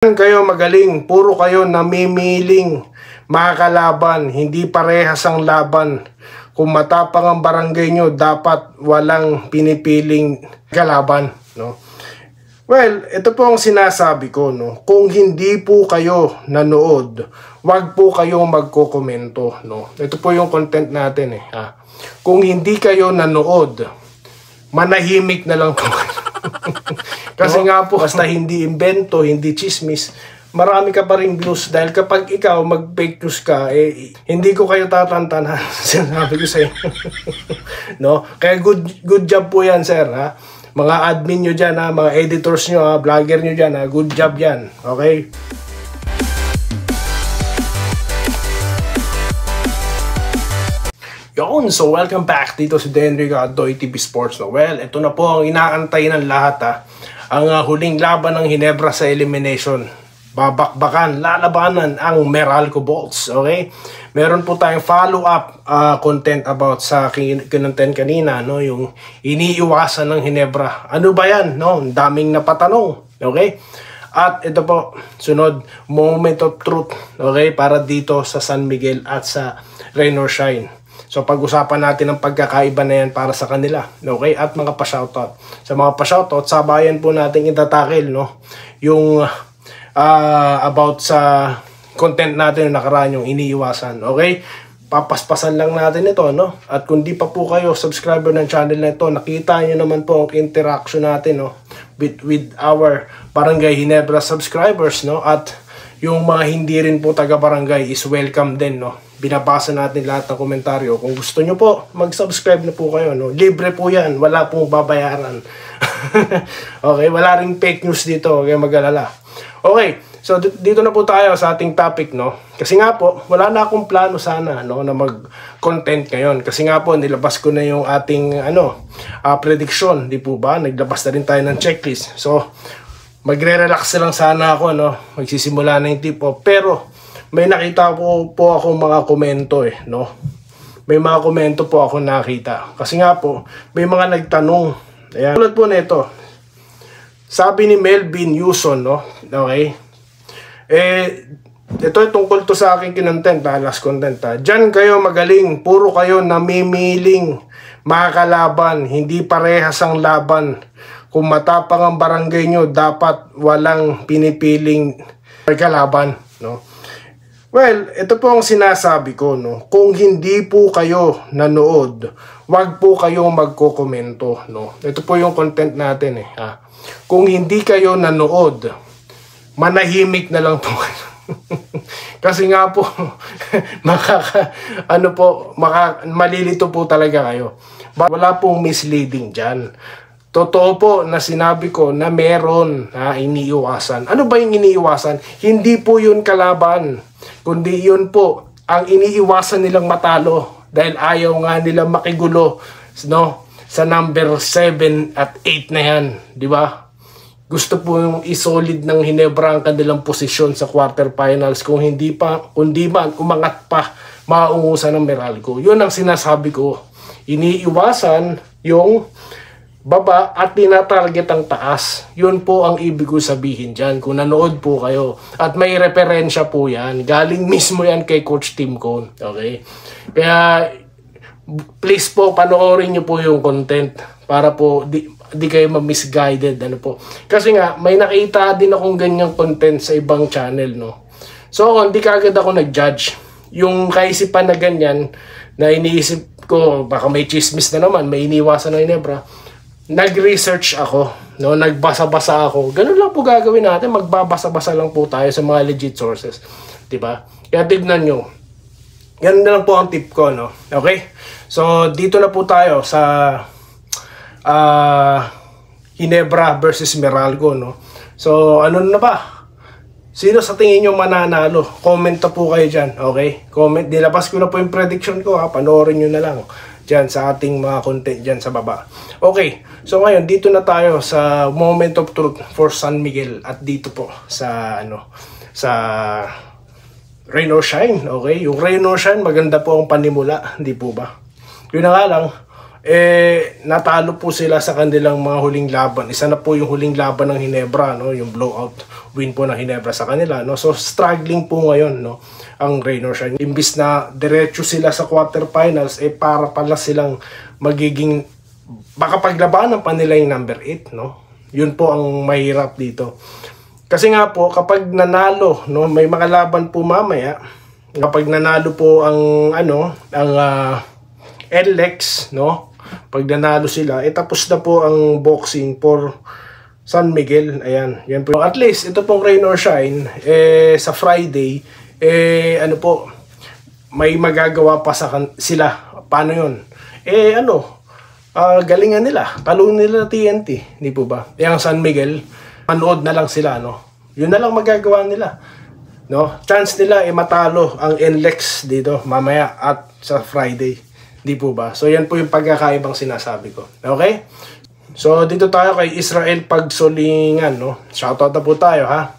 Kayo magaling, puro kayo namimiling mga kalaban, hindi parehas ang laban. Kung matapang ang barangay nyo, dapat walang pinipiling kalaban, no? Well, ito po ang sinasabi ko, no? Kung hindi po kayo nanood, wag po kayong magkokomento, no? Ito po yung content natin ha. Kung hindi kayo nanood, manahimik na lang po kayo. Kasi nga po, basta hindi invento, hindi chismis, marami ka pa rin views. Dahil kapag ikaw mag-fake news ka, hindi ko kayo tatantanan. Sinabi ko sa'yo. No? Kaya good job po yan, sir. Ha? Mga admin nyo dyan, ha? Mga editors nyo, ha? Vlogger nyo dyan, ha? Good job yan. Okay? Yun, so welcome back dito si Denry Gadoy TV Sports. No? Well, ito na po ang inaantay ng lahat. Ha? Ang huling laban ng Ginebra sa elimination. Babakbakan, lalabanan ang Meralco Bolts. Okay? Meron po tayong follow-up content about sa kinontent kanina, no? Yung iniiwasan ng Ginebra. Ano ba yan? No? Ang daming napatanong. Okay? At ito po, sunod, moment of truth. Okay? Para dito sa San Miguel at sa Rain or Shine. So pag-usapan natin ang pagkakaiba na yan para sa kanila. Okay? At mga pa-shoutout. Sa mga pa-shoutout, sabayan po natin itatakil, no? Yung about sa content natin na nakaraan, yung iniiwasan. Okay? Papaspasan lang natin ito, no? At kung di pa po kayo subscriber ng channel na ito, nakita nyo naman po ang interaction natin, no? With our Barangay Ginebra subscribers, no? At yung mga hindi rin po taga-barangay is welcome din, no? Binabasa natin lahat ng komentaryo. Kung gusto nyo po, mag-subscribe na po kayo, no? Libre po yan. Wala pong babayaran. Okay? Wala ring fake news dito. Okay? Mag-alala. Okay. So, dito na po tayo sa ating topic, no? Kasi nga po, wala na akong plano sana, no? Na mag-content ngayon. Kasi nga po, nilabas ko na yung ating, prediction. Di po ba? Naglabas na rin tayo ng checklist. So, magre-relax lang sana ako, no? Magsisimula na yung tip-off. Pero, may nakita po ako mga komento no? May mga komento po ako nakita. Kasi nga po, may mga nagtanong. Ayan. Tulad po nito. Sabi ni Melvin Yuson, no? Okay? Ito tungkol to sa aking kinontent, last content. Diyan kayo magaling, puro kayo namimiling mga kalaban, hindi parehas ang laban. Kung matapang ang barangay nyo, dapat walang pinipiling kalaban, no? Well, ito po ang sinasabi ko, no? Kung hindi po kayo nanood, wag po kayong magkokomento, no? Ito po yung content natin ha. Kung hindi kayo nanood, manahimik na lang po kayo. Kasi nga po, malilito po talaga kayo. Wala pong misleading dyan. Totoo po na sinabi ko na meron iniiwasan. Ano ba yung iniiwasan? Hindi po yun kalaban. Kundi yun po ang iniiwasan nilang matalo. Dahil ayaw nga nilang makigulo, no? Sa number 7 at 8 na yan. Di ba? Gusto po yung isolid ng Ginebra ang kanilang posisyon sa quarterfinals. Kundi man umangat pa, maungusan ng Meralco. Yun ang sinasabi ko. Iniiwasan yung baba at tinatarget ang taas. Yun po ang ibig ko sabihin dyan. Kung nanood po kayo. At may referensya po yan. Galing mismo yan kay Coach Tim Cone. Okay? Kaya, please po, panoorin nyo po yung content. Para po, di kayo ma-misguided. Ano po. Kasi nga, may nakita din akong ganyang content sa ibang channel, no? So, hindi kaagad ako nag-judge. Yung kaisipan na ganyan, na iniisip ko, baka may chismis na naman, may iniwasan na Ginebra. Nag-research ako, no? Nagbasa-basa ako. Ganun lang po gagawin natin, magbabasa-basa lang po tayo sa mga legit sources, 'di ba? Kaya tignan nyo. Yan na lang po ang tip ko, no? Okay? So, dito na po tayo sa Ginebra versus Meralco, no? So, ano na ba? Sino sa tingin nyo mananalo? Comment na po kayo dyan, okay? Comment, nilabas ko na po yung prediction ko, ha? Panoorin nyo na lang dyan sa ating mga content dyan sa baba. Okay, so ngayon dito na tayo sa moment of truth for San Miguel at dito po sa sa Rain or Shine. Okay, yung Rain or Shine maganda po ang panimula, hindi po ba? Yun na nga lang, natalo po sila sa kanilang mga huling laban. Isa na po yung huling laban ng Ginebra, no, yung blowout win po ng Ginebra sa kanila, no. So struggling po ngayon, no, ang Raynor Shine. Imbis na diretso sila sa quarterfinals, para pala silang magiging baka paglabanan pa nila yung number 8, no. Yun po ang mahirap dito. Kasi nga po kapag nanalo, no, may mga laban po mamaya. Kapag nanalo po ang LX, no, pag nanalo sila, tapos na po ang boxing for San Miguel. Ayan, yan po. At least, ito pong Raynor Shine, sa Friday, may magagawa pa sila. Paano yun? Galingan nila. Talunin nila TNT. Hindi po ba? Yung San Miguel, manood na lang sila, no? Yun na lang magagawa nila. No? Chance nila matalo ang NLEX dito mamaya at sa Friday. Di po ba? So yan po yung pagkakaibang sinasabi ko. Okay? So dito tayo kay Israel Pagsolingan, no? Shoutout na po tayo, ha.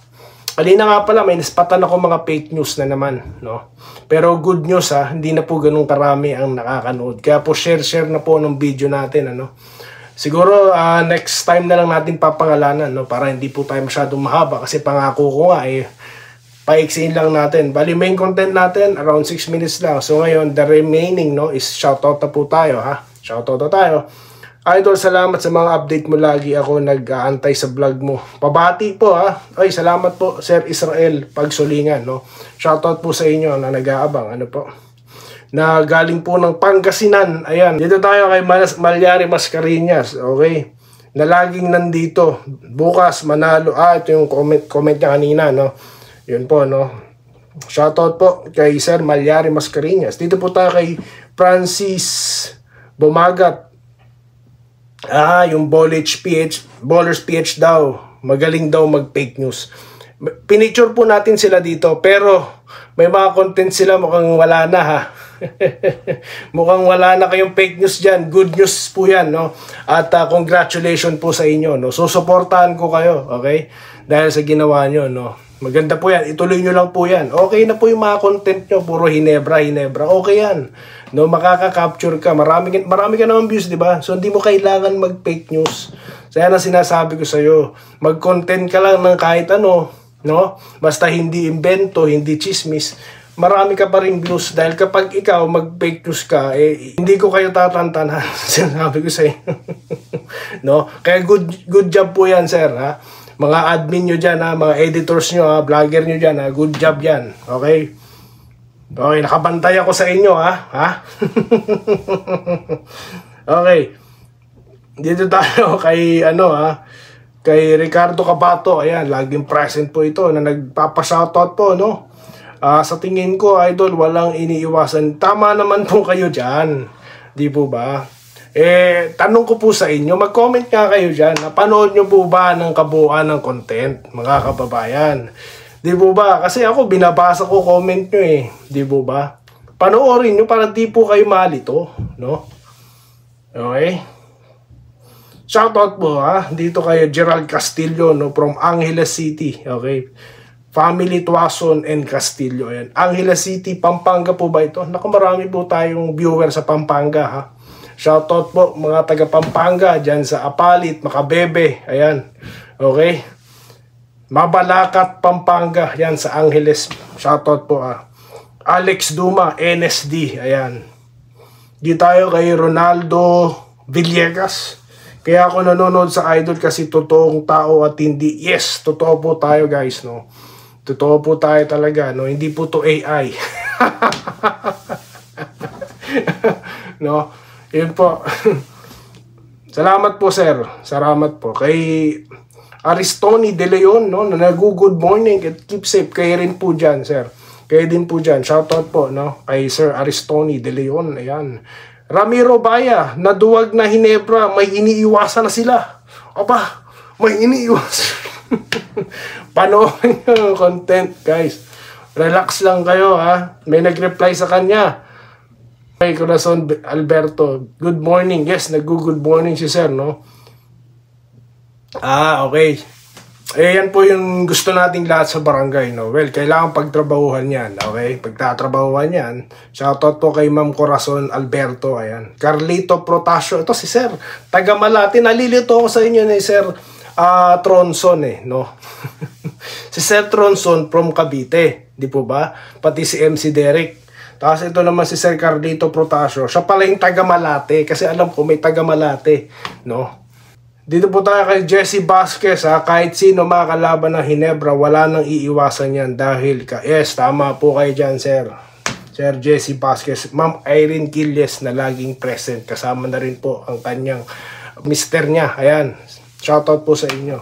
Kanina nga pala may naspatan ako mga fake news na naman, no. Pero good news, ha, hindi na po ganun karami ang nakakanood. Kaya po share na po ng video natin, ano. Siguro next time na lang natin papangalanan, no, para hindi po tayo masyadong mahaba kasi pangako ko nga paiksiin lang natin. Bali, main content natin, around 6 minutes lang. So, ngayon, the remaining, no, is shoutout na po tayo, ha? Shoutout na tayo. Idol, salamat sa mga update mo lagi. Ako nag-aantay sa vlog mo. Pabati po, ha? Ay, salamat po, Sir Israel Pagsolingan, no? Shoutout po sa inyo na nag-aabang, ano po? Na galing po ng Pangasinan. Ayan, dito tayo kay Malyari Mascareñas, okay? Na laging nandito. Bukas, manalo. Ito yung comment niya kanina, no? Yun po, no? Shoutout po kay Sir Malyari Mascareñas. Dito po tayo kay Francis Bumagat. Yung Bowlers PH daw. Magaling daw mag-fake news. Pinicture po natin sila dito. Pero may mga content sila mukhang wala na, ha? Mukhang wala na kayong fake news dyan. Good news po yan, no? At congratulations po sa inyo, no? So, supportahan ko kayo, okay? Dahil sa ginawa nyo, no? Maganda po yan. Ituloy nyo lang po yan. Okay na po yung mga content nyo. Puro Ginebra. Okay yan. No, makaka-capture ka. Marami ka naman views, di ba? So, hindi mo kailangan mag-fake news. So, yan ang sinasabi ko sa'yo. Mag-content ka lang ng kahit ano. No? Basta hindi invento, hindi chismis. Marami ka pa rin views. Dahil kapag ikaw mag-fake news ka, hindi ko kayo tatantanan. Sinasabi ko sa'yo. No? Kaya good job po yan, sir. Ha? Mga admin nyo dyan, ha? Mga editors nyo, ha? Vlogger nyo dyan, ha? Good job yan. Okay? Okay, nakabantay ako sa inyo, ha? Okay. Dito tayo kay, kay Ricardo Cabato. Ayan, laging present po ito na nagpapa-shoutout po, no? Sa tingin ko, idol, walang iniiwasan. Tama naman po kayo dyan. Di po ba? Tanong ko po sa inyo, mag-comment nga kayo dyan. Napanood nyo po ba ng kabuuan ng content, mga kababayan? Di po ba? Kasi ako, binabasa ko comment nyo Di po ba? Panoorin nyo para di po kayo malito, no? Okay? Shoutout po, ha? Dito kay Gerald Castillo, no? From Angeles City, okay? Family Tuason and Castillo, ayan. Angeles City, Pampanga po ba ito? Naku, marami po tayong viewer sa Pampanga, ha? Shoutout po mga taga Pampanga dyan sa Apalit, Makabebe. Ayan. Okay. Mabalacat, Pampanga. Yan sa Angeles. Shoutout po. Alex Duma, NSD. Ayan. Di tayo kay Ronaldo Villegas. Kaya ako nanonood sa Idol kasi totoong tao at hindi. Yes, totoo po tayo, guys, no. Totoo po tayo talaga, no. Hindi po to AI. No. Yun po. Salamat po, sir. Salamat po. Kay Aristoni De Leon, no? Good morning at keep safe. Kayo rin po dyan, sir. Kayo din po dyan. Shoutout po, no? Kay Sir Aristoni De Leon. Ayan. Ramiro Baya, naduwag na Ginebra. May iniiwasan na sila. Aba, may iniiwasan. Panoorin yung content, guys. Relax lang kayo, ha? May nag-reply sa kanya. Hey, Corazon Alberto, good morning. Yes, nag-good morning si sir, no? Okay. Eh, yan po yung gusto nating lahat sa barangay, no? Well, kailangan pagtrabahuhan yan, okay? Pagtatrabahuhan yan. Shoutout po kay Ma'am Corazon Alberto, ayan. Carlito Protasio, ito si Sir, taga Malate. Nalilito ako sa inyo ni Sir Tronson, no? Si Sir Tronson from Cavite, di po ba? Pati si MC Derek. Tapos ito naman si Sir Carlito Protasio. Siya pala yung taga Malate, kasi alam ko may taga Malate, no? Dito po tayo kay Jesse Vasquez, ha? Kahit sino makakalaban ng Ginebra, wala nang iiwasan yan dahil yes, tama po kayo dyan, Sir Jesse Vasquez. Ma'am Irene Quilles na laging present, kasama na rin po ang kanyang mister niya, ayan, shoutout po sa inyo.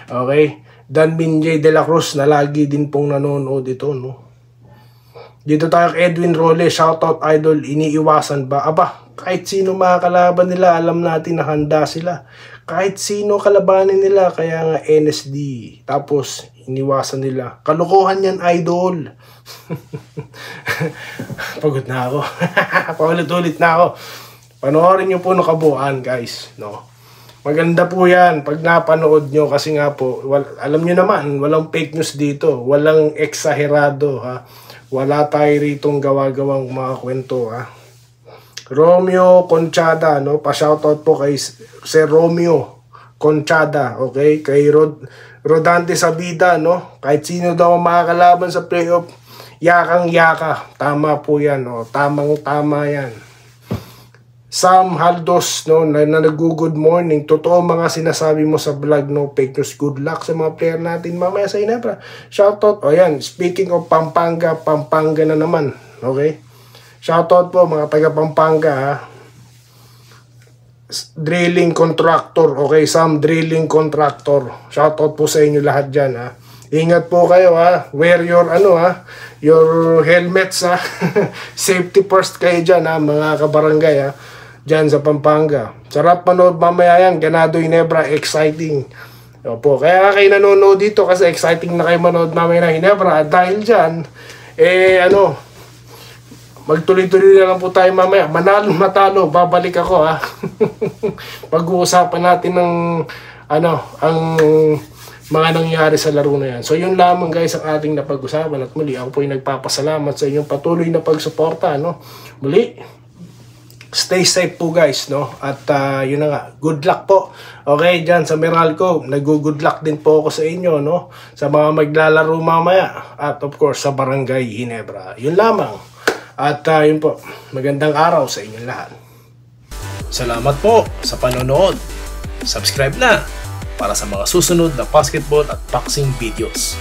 Okay, Dan Minjay de la Cruz na lagi din pong nanonood dito, no? Dito tayo kay Edwin Role, shoutout idol, iniiwasan ba? Aba, kahit sino makakalaban nila, alam natin na handa sila. Kahit sino kalabanin nila, kaya nga NSD. Tapos, iniwasan nila. Kalokohan yan, idol. Pagod na ako. Paulit-ulit na ako. Panoorin nyo po no kabuuan, guys. No? Maganda po yan pag napanood nyo. Kasi nga po, alam nyo naman, walang fake news dito. Walang eksaherado, ha. Wala tayo ritong gawa-gawang mga kwento, ha. Romeo Conchada, no? Pa-shoutout po kay Sir Romeo Conchada, okay? Kay Rodante Sabida, no? Kahit sino daw makakalaban sa playoff, yakang-yaka. Tama po yan, no? Tamang-tama yan. Sam Haldos, no? Na nag-good morning. Totoo mga sinasabi mo sa vlog, no? Fake news. Good luck sa mga player natin mamaya sa Ginebra. Shoutout. O yan, speaking of Pampanga na naman, okay? Shoutout po mga taga Pampanga, ha? Drilling contractor, okay? Some drilling contractor. Shoutout po sa inyo lahat dyan, ha? Ingat po kayo, ha? Wear your, your helmets, ha? Safety first kayo dyan, ha? Mga kabarangay, ha? Dyan sa Pampanga. Sarap manood mamaya yan. Ganado Ginebra, exciting. Opo, kaya kayo nanonood dito kasi exciting na kayo manood mamaya ng Ginebra. Dahil dyan, magtuloy-tuloy na lang po tayo mamaya. Manalo, matalo, babalik ako, ha. Pag-uusapan natin ng ang mga nangyari sa laro na yan. So yun lamang guys ang ating napag-usapan at muli ako po yung nagpapasalamat sa inyong patuloy na pagsuporta, no. Muli, stay safe po guys, no. At yun na nga, good luck po. Okay, dyan sa Meralco, nag-good luck din po ako sa inyo, no. Sa mga maglalaro mamaya at of course sa Barangay Ginebra. Yun lamang. At yun po, magandang araw sa inyong lahat. Salamat po sa panonood. Subscribe na para sa mga susunod na basketball at boxing videos.